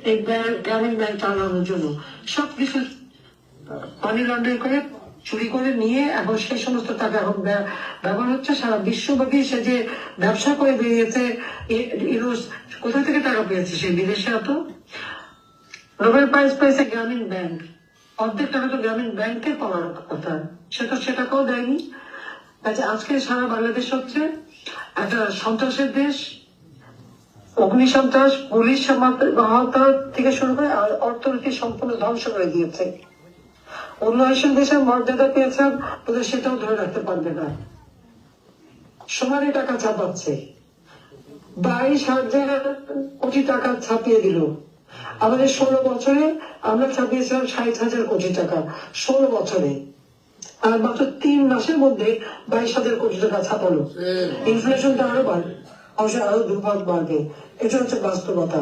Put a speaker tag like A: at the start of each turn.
A: এই গ্রামীণ ব্যাংক চালানোর জন্য সবকিছু মানি লন্ডারিং করে চুরি করে নিয়ে এখন সেই সমস্ত টাকা এখন ব্যবহার হচ্ছে সারা বিশ্বব্যাপী। সে যে ব্যবসা করে বেরিয়েছে, কোথা থেকে টাকা পেয়েছে সে বিদেশে? এত নোবেল প্রাইজ পেয়েছে গ্রামীণ ব্যাংক, অর্ধেক টাকা তো গ্রামীণ ব্যাংকে পাওয়ার কথা, সে টাকাও দেয়নি। আজকে সারা বাংলাদেশ হচ্ছে একটা সন্ত্রাসের দেশ। অগ্নি সন্ত্রাস, পুলিশ সহায়তা থেকে শুরু করে অর্থনীতি সম্পূর্ণ ধ্বংস করে দিয়েছে। উন্নয়নশীল দেশের মর্যাদা পেয়েছেন, ওদের সেটাও ধরে রাখতে পারবে না। সমানে টাকা ছাপাচ্ছে, 22,000 কোটি টাকা ছাপিয়ে দিল। আমাদের 16 বছরে আমরা ছাপিয়েছিলাম 60,000 কোটি টাকা, 16 বছরে। আর মাত্র 3 মাসের মধ্যে 22,000 কোটি টাকা ছাপালো। ইনফ্লেশনটা আরো বাড়বে, অবশ্যই আরো 2 ভাগ বাড়বে। এটা হচ্ছে বাস্তবতা।